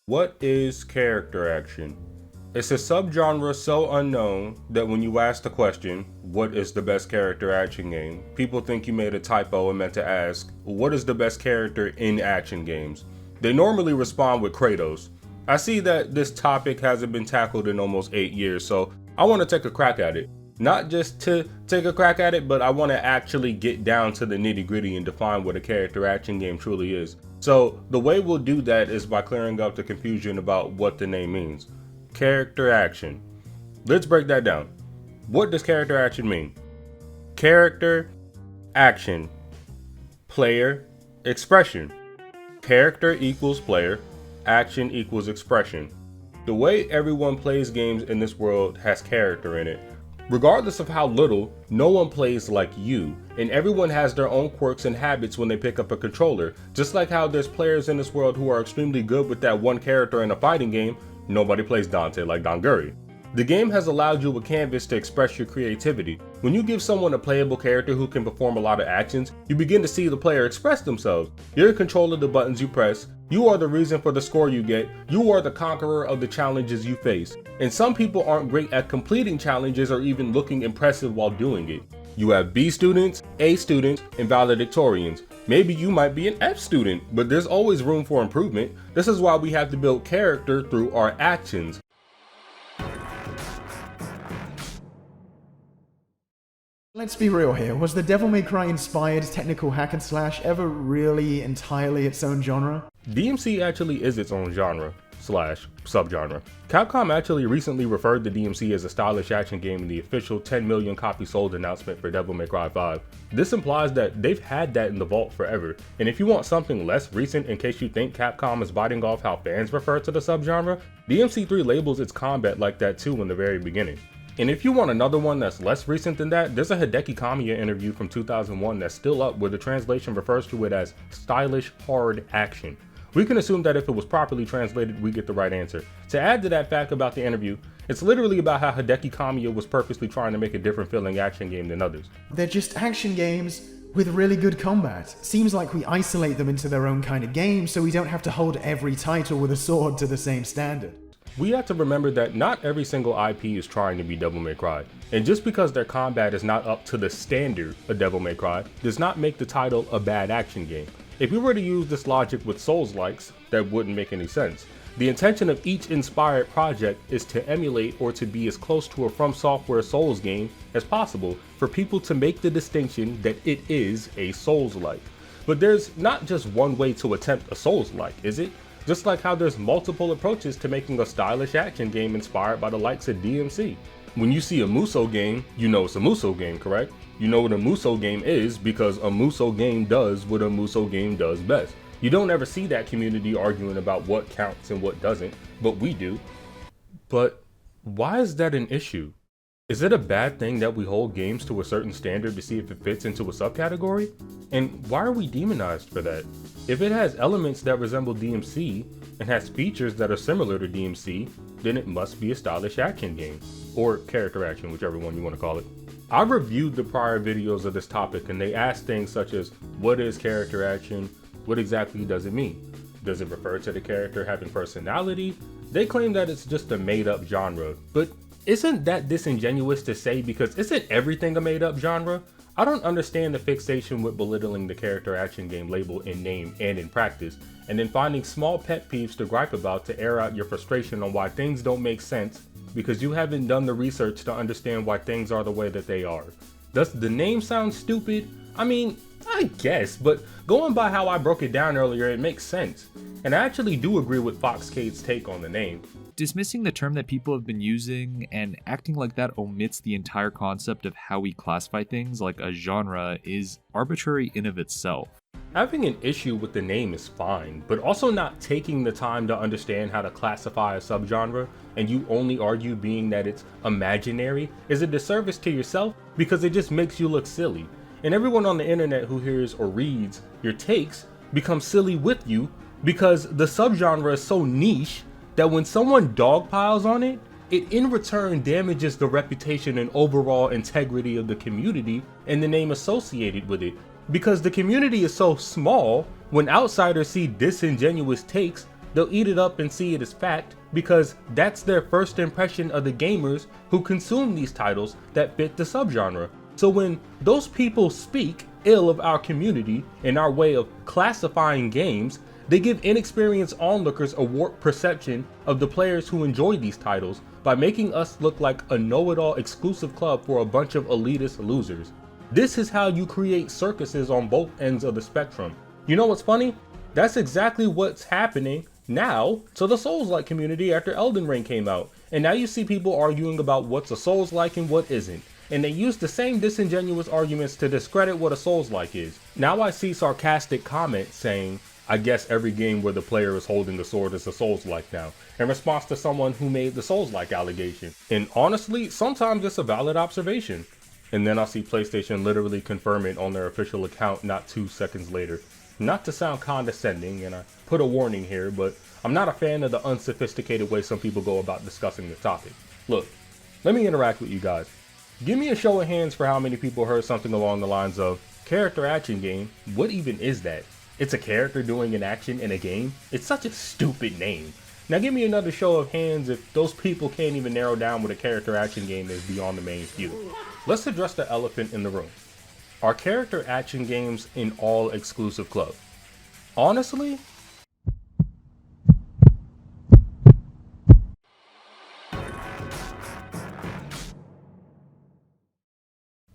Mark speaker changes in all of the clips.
Speaker 1: What is character action? It's a subgenre so unknown that when you ask the question, what is the best character action game? People think you made a typo and meant to ask, what is the best character in action games? They normally respond with Kratos. I see that this topic hasn't been tackled in almost 8 years, so I want to take a crack at it. Not just to take a crack at it, but I want to actually get down to the nitty gritty and define what a character action game truly is. So the way we'll do that is by clearing up the confusion about what the name means. Character action. Let's break that down. What does character action mean? Character, action, player, expression. Character equals player, action equals expression. The way everyone plays games in this world has character in it. Regardless of how little, no one plays like you, and everyone has their own quirks and habits when they pick up a controller. Just like how there's players in this world who are extremely good with that one character in a fighting game, nobody plays Dante like Donguri. The game has allowed you a canvas to express your creativity. When you give someone a playable character who can perform a lot of actions, you begin to see the player express themselves. You're in control of the buttons you press, you are the reason for the score you get, you are the conqueror of the challenges you face. And some people aren't great at completing challenges or even looking impressive while doing it. You have B students, A students, and valedictorians. Maybe you might be an F student, but there's always room for improvement. This is why we have to build character through our actions.
Speaker 2: Let's be real here, was the Devil May Cry inspired technical hack and slash ever really entirely its own genre?
Speaker 1: DMC actually is its own genre slash subgenre. Capcom actually recently referred to DMC as a stylish action game in the official 10 million copy sold announcement for Devil May Cry 5. This implies that they've had that in the vault forever, and if you want something less recent in case you think Capcom is biting off how fans refer to the subgenre, DMC3 labels its combat like that too in the very beginning. And if you want another one that's less recent than that, there's a Hideki Kamiya interview from 2001 that's still up where the translation refers to it as stylish hard action. We can assume that if it was properly translated, we get the right answer. To add to that fact about the interview, it's literally about how Hideki Kamiya was purposely trying to make a different feeling action game than others.
Speaker 2: They're just action games with really good combat. Seems like we isolate them into their own kind of game so we don't have to hold every title with a sword to the same standard.
Speaker 1: We have to remember that not every single IP is trying to be Devil May Cry, and just because their combat is not up to the standard of Devil May Cry does not make the title a bad action game. If we were to use this logic with Souls-likes, that wouldn't make any sense. The intention of each inspired project is to emulate or to be as close to a From Software Souls game as possible for people to make the distinction that it is a Souls-like. But there's not just one way to attempt a Souls-like, is it? Just like how there's multiple approaches to making a stylish action game inspired by the likes of DMC. When you see a Musou game, you know it's a Musou game, correct? You know what a Musou game is because a Musou game does what a Musou game does best. You don't ever see that community arguing about what counts and what doesn't, but we do. But why is that an issue? Is it a bad thing that we hold games to a certain standard to see if it fits into a subcategory? And why are we demonized for that? If it has elements that resemble DMC and has features that are similar to DMC, then it must be a stylish action game, or character action, whichever one you want to call it. I reviewed the prior videos of this topic and they asked things such as, what is character action? What exactly does it mean? Does it refer to the character having personality? They claim that it's just a made up genre, but isn't that disingenuous to say because isn't everything a made up genre? I don't understand the fixation with belittling the character action game label in name and in practice, and then finding small pet peeves to gripe about to air out your frustration on why things don't make sense because you haven't done the research to understand why things are the way that they are. Does the name sound stupid? I mean, I guess, but going by how I broke it down earlier, it makes sense. And I actually do agree with Foxcade's take on the name.
Speaker 3: Dismissing the term that people have been using and acting like that omits the entire concept of how we classify things like a genre is arbitrary in of itself.
Speaker 1: Having an issue with the name is fine, but also not taking the time to understand how to classify a subgenre and you only argue being that it's imaginary is a disservice to yourself because it just makes you look silly. And everyone on the internet who hears or reads your takes becomes silly with you because the subgenre is so niche that when someone dogpiles on it, it in return damages the reputation and overall integrity of the community and the name associated with it. Because the community is so small, when outsiders see disingenuous takes, they'll eat it up and see it as fact because that's their first impression of the gamers who consume these titles that fit the subgenre. So when those people speak ill of our community and our way of classifying games, they give inexperienced onlookers a warped perception of the players who enjoy these titles by making us look like a know-it-all exclusive club for a bunch of elitist losers. This is how you create circuses on both ends of the spectrum. You know what's funny? That's exactly what's happening now to the Souls-like community after Elden Ring came out. And now you see people arguing about what's a Souls-like and what isn't. And they use the same disingenuous arguments to discredit what a Souls-like is. Now I see sarcastic comments saying, I guess every game where the player is holding a sword is a Souls-like now, in response to someone who made the Souls-like allegation. And honestly, sometimes it's a valid observation. And then I'll see PlayStation literally confirm it on their official account not 2 seconds later. Not to sound condescending, and I put a warning here, but I'm not a fan of the unsophisticated way some people go about discussing the topic. Look, let me interact with you guys. Give me a show of hands for how many people heard something along the lines of, character action game, what even is that? It's a character doing an action in a game? It's such a stupid name. Now give me another show of hands if those people can't even narrow down what a character action game is beyond the main feud. Let's address the elephant in the room. Are character action games an all-exclusive club? Honestly,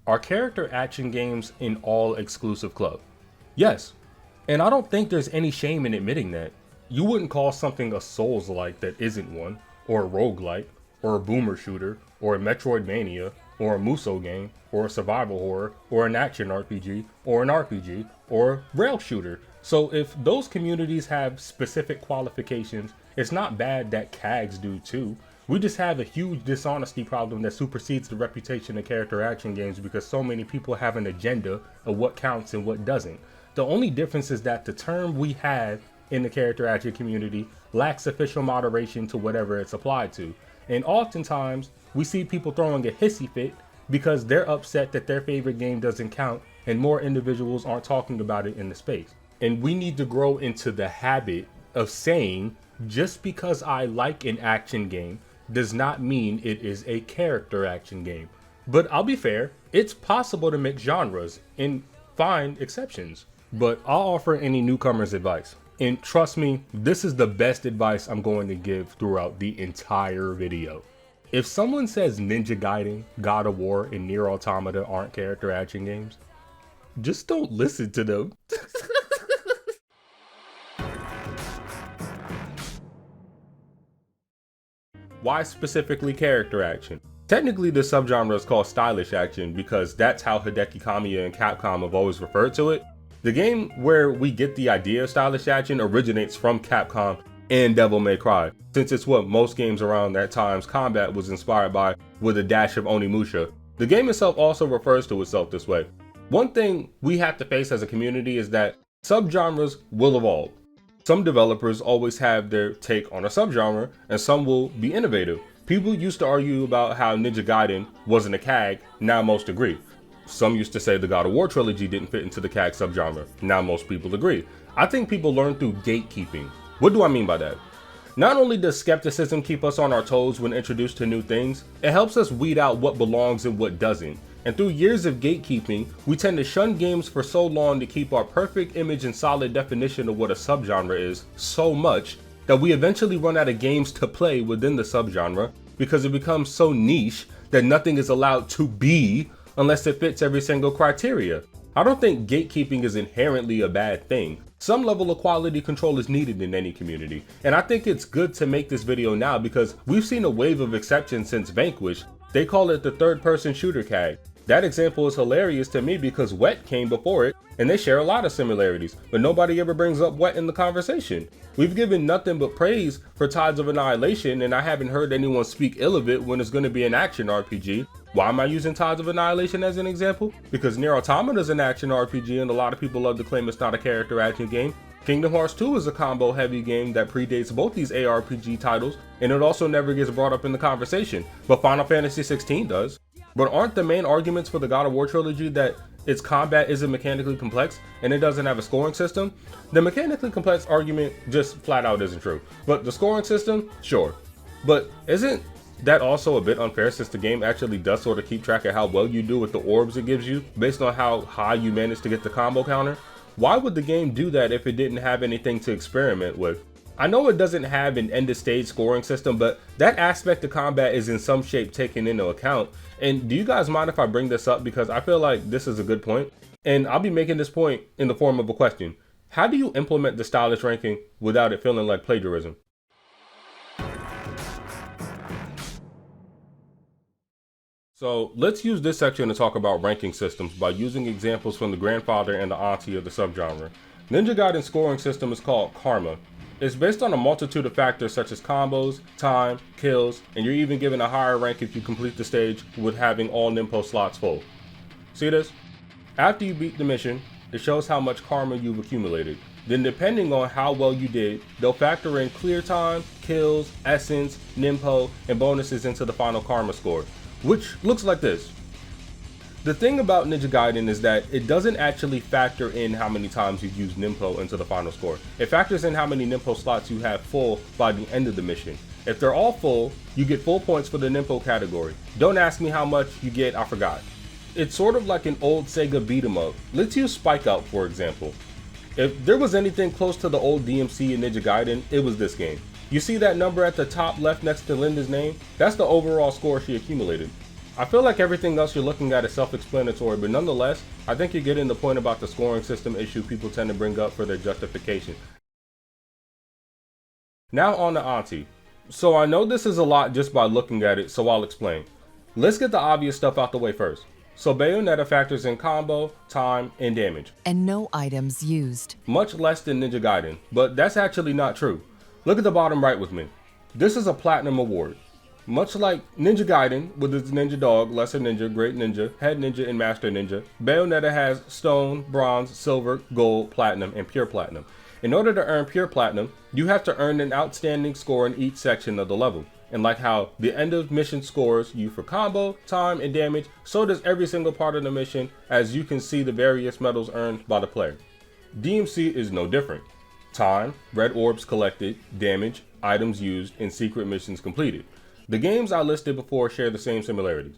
Speaker 1: are character action games an all-exclusive club? Yes. And I don't think there's any shame in admitting that. You wouldn't call something a Souls-like that isn't one, or a roguelike, or a boomer shooter, or a Metroidvania, or a Musou game, or a survival horror, or an action RPG, or an RPG, or a rail shooter. So if those communities have specific qualifications, it's not bad that CAGs do too. We just have a huge dishonesty problem that supersedes the reputation of character action games because so many people have an agenda of what counts and what doesn't. The only difference is that the term we have in the character action community lacks official moderation to whatever it's applied to. And oftentimes, we see people throwing a hissy fit because they're upset that their favorite game doesn't count and more individuals aren't talking about it in the space. And we need to grow into the habit of saying, just because I like an action game does not mean it is a character action game. But I'll be fair, it's possible to mix genres and find exceptions. But I'll offer any newcomers advice. And trust me, this is the best advice I'm going to give throughout the entire video. If someone says Ninja Gaiden, God of War, and Nier Automata aren't character action games, just don't listen to them. Why specifically character action? Technically, this subgenre is called stylish action because that's how Hideki Kamiya and Capcom have always referred to it. The game where we get the idea of stylish action originates from Capcom and Devil May Cry, since it's what most games around that time's combat was inspired by, with a dash of Onimusha. The game itself also refers to itself this way. One thing we have to face as a community is that subgenres will evolve. Some developers always have their take on a subgenre, and some will be innovative. People used to argue about how Ninja Gaiden wasn't a CAG, now most agree. Some used to say the God of War trilogy didn't fit into the CAG subgenre, now most people agree. I think people learn through gatekeeping. What do I mean by that? Not only does skepticism keep us on our toes when introduced to new things, it helps us weed out what belongs and what doesn't. And through years of gatekeeping, we tend to shun games for so long to keep our perfect image and solid definition of what a subgenre is so much that we eventually run out of games to play within the subgenre because it becomes so niche that nothing is allowed to be unless it fits every single criteria. I don't think gatekeeping is inherently a bad thing. Some level of quality control is needed in any community, and I think it's good to make this video now because we've seen a wave of exceptions since Vanquish. They call it the third-person shooter CAG. That example is hilarious to me because Wet came before it, and they share a lot of similarities, but nobody ever brings up Wet in the conversation. We've given nothing but praise for Tides of Annihilation, and I haven't heard anyone speak ill of it when it's going to be an action RPG. Why am I using Tides of Annihilation as an example? Because Nier Automata is an action RPG, and a lot of people love to claim it's not a character action game. Kingdom Hearts 2 is a combo heavy game that predates both these ARPG titles, and it also never gets brought up in the conversation, but Final Fantasy XVI does. But aren't the main arguments for the God of War trilogy that its combat isn't mechanically complex and it doesn't have a scoring system, the mechanically complex argument just flat out isn't true. But the scoring system, sure. But isn't that also a bit unfair, since the game actually does sort of keep track of how well you do with the orbs it gives you based on how high you manage to get the combo counter? Why would the game do that if it didn't have anything to experiment with? I know it doesn't have an end of stage scoring system, but that aspect of combat is in some shape taken into account. And do you guys mind if I bring this up, because I feel like this is a good point? And I'll be making this point in the form of a question. How do you implement the stylish ranking without it feeling like plagiarism? So let's use this section to talk about ranking systems by using examples from the grandfather and the auntie of the subgenre. Ninja Gaiden's scoring system is called Karma. It's based on a multitude of factors such as combos, time, kills, and you're even given a higher rank if you complete the stage with having all Ninpo slots full. See this? After you beat the mission, it shows how much karma you've accumulated. Then depending on how well you did, they'll factor in clear time, kills, essence, Ninpo, and bonuses into the final karma score, which looks like this. The thing about Ninja Gaiden is that it doesn't actually factor in how many times you use Ninpo into the final score. It factors in how many Ninpo slots you have full by the end of the mission. If they're all full, you get full points for the Ninpo category. Don't ask me how much you get, I forgot. It's sort of like an old Sega beat 'em up. Let's use Spike Out for example. If there was anything close to the old DMC in Ninja Gaiden, it was this game. You see that number at the top left next to Linda's name? That's the overall score she accumulated. I feel like everything else you're looking at is self-explanatory, but nonetheless, I think you're getting the point about the scoring system issue people tend to bring up for their justification. Now on to Auntie. So I know this is a lot just by looking at it, so I'll explain. Let's get the obvious stuff out the way first. So Bayonetta factors in combo, time, and damage.
Speaker 4: And no items used.
Speaker 1: Much less than Ninja Gaiden, but that's actually not true. Look at the bottom right with me. This is a platinum award. Much like Ninja Gaiden with its Ninja Dog, Lesser Ninja, Great Ninja, Head Ninja, and Master Ninja, Bayonetta has Stone, Bronze, Silver, Gold, Platinum, and Pure Platinum. In order to earn Pure Platinum, you have to earn an outstanding score in each section of the level. And like how the end of mission scores you for combo, time, and damage, so does every single part of the mission, as you can see the various medals earned by the player. DMC is no different. Time, red orbs collected, damage, items used, and secret missions completed. The games I listed before share the same similarities.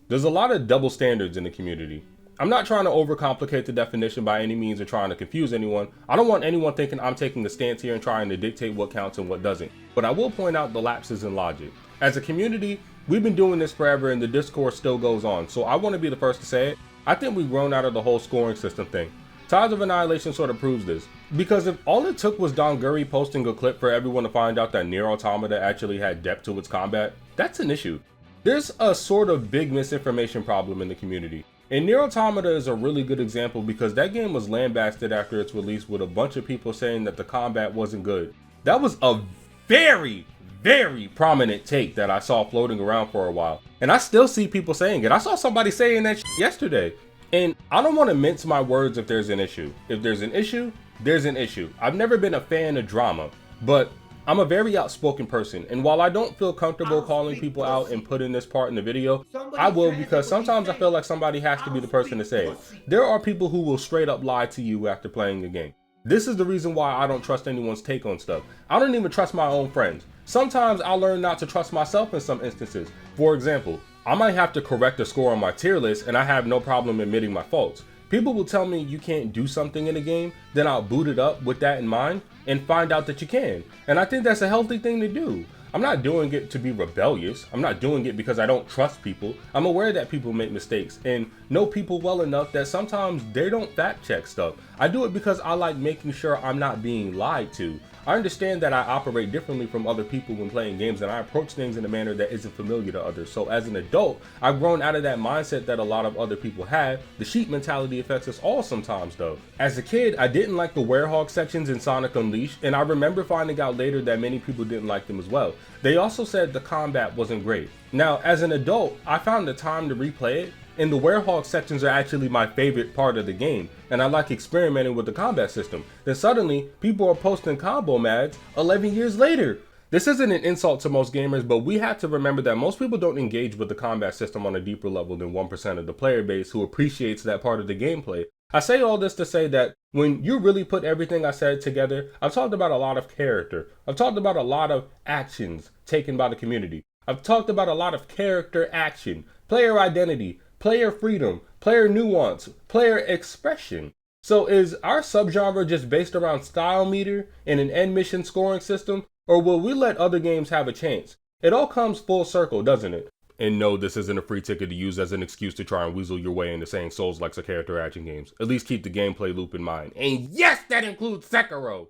Speaker 1: There's a lot of double standards in the community. I'm not trying to overcomplicate the definition by any means or trying to confuse anyone. I don't want anyone thinking I'm taking a stance here and trying to dictate what counts and what doesn't. But I will point out the lapses in logic. As a community, we've been doing this forever and the discourse still goes on, so I want to be the first to say it. I think we've grown out of the whole scoring system thing. Tides of Annihilation sort of proves this, because if all it took was Don Gurry posting a clip for everyone to find out that Nier Automata actually had depth to its combat, that's an issue. There's a sort of big misinformation problem in the community. And Nier Automata is a really good example because that game was lambasted after its release with a bunch of people saying that the combat wasn't good. That was a very prominent take that I saw floating around for a while. And I still see people saying it. I saw somebody saying that yesterday. And I don't want to mince my words if there's an issue. If there's an issue, there's an issue. I've never been a fan of drama, but I'm a very outspoken person. And while I don't feel comfortable calling people out and putting this part in the video, I will, because sometimes I feel like somebody has to be the person to say it. There are people who will straight up lie to you after playing the game. This is the reason why I don't trust anyone's take on stuff. I don't even trust my own friends. Sometimes I'll learn not to trust myself in some instances. For example, I might have to correct a score on my tier list and I have no problem admitting my faults. People will tell me you can't do something in a game, then I'll boot it up with that in mind and find out that you can. And I think that's a healthy thing to do. I'm not doing it to be rebellious. I'm not doing it because I don't trust people. I'm aware that people make mistakes and know people well enough that sometimes they don't fact check stuff. I do it because I like making sure I'm not being lied to. I understand that I operate differently from other people when playing games, and I approach things in a manner that isn't familiar to others. So as an adult, I've grown out of that mindset that a lot of other people have. The sheep mentality affects us all sometimes though. As a kid, I didn't like the werehog sections in Sonic Unleashed, and I remember finding out later that many people didn't like them as well. They also said the combat wasn't great. Now, as an adult, I found the time to replay it, and the werehog sections are actually my favorite part of the game, and I like experimenting with the combat system. Then suddenly, people are posting combo mads 11 years later. This isn't an insult to most gamers, but we have to remember that most people don't engage with the combat system on a deeper level than 1% of the player base who appreciates that part of the gameplay. I say all this to say that when you really put everything I said together, I've talked about a lot of character. I've talked about a lot of actions taken by the community. I've talked about a lot of character action, player identity, player freedom, player nuance, player expression. So is our subgenre just based around style meter and an end mission scoring system, or will we let other games have a chance? It all comes full circle, doesn't it? And no, this isn't a free ticket to use as an excuse to try and weasel your way into saying Souls-likes are character action games. At least keep the gameplay loop in mind. And yes, that includes Sekiro!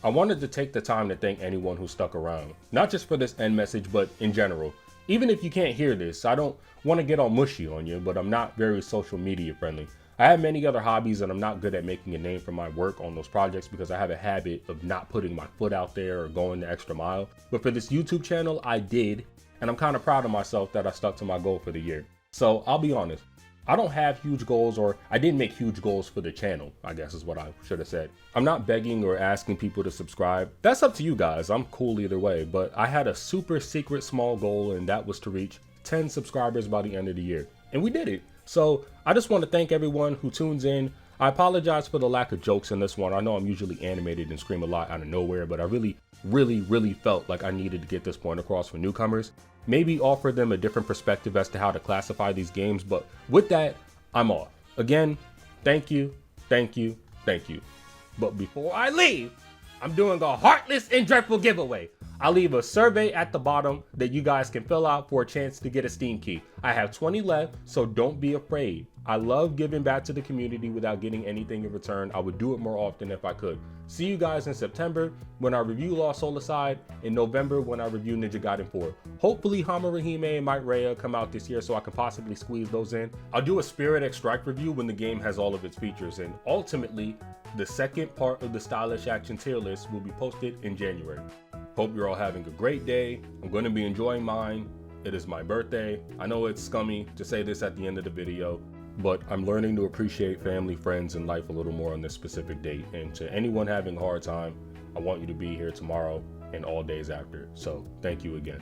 Speaker 1: I wanted to take the time to thank anyone who stuck around. Not just for this end message, but in general. Even if you can't hear this, I don't want to get all mushy on you, but I'm not very social media friendly. I have many other hobbies and I'm not good at making a name for my work on those projects because I have a habit of not putting my foot out there or going the extra mile. But for this YouTube channel, I did, and I'm kind of proud of myself that I stuck to my goal for the year. So I'll be honest, I don't have huge goals, or I didn't make huge goals for the channel, I guess is what I should have said. I'm not begging or asking people to subscribe. That's up to you guys. I'm cool either way, but I had a super secret small goal, and that was to reach 10 subscribers by the end of the year. And we did it. So I just want to thank everyone who tunes in. I apologize for the lack of jokes in this one. I know I'm usually animated and scream a lot out of nowhere, but I really felt like I needed to get this point across for newcomers. Maybe offer them a different perspective as to how to classify these games, but with that, I'm off. Again, thank you. But before I leave, I'm doing a heartless and dreadful giveaway. I'll leave a survey at the bottom that you guys can fill out for a chance to get a Steam key. I have 20 left, so don't be afraid. I love giving back to the community without getting anything in return. I would do it more often if I could. See you guys in September when I review Lost Soul Aside, in November when I review Ninja Gaiden 4. Hopefully Hamarahime and Might Rhea come out this year so I can possibly squeeze those in. I'll do a Spirit X Strike review when the game has all of its features, and ultimately, the second part of the Stylish Action tier list will be posted in January. Hope you're all having a great day. I'm going to be enjoying mine. It is my birthday. I know it's scummy to say this at the end of the video, but I'm learning to appreciate family, friends, and life a little more on this specific date. And to anyone having a hard time, I want you to be here tomorrow and all days after. So thank you again.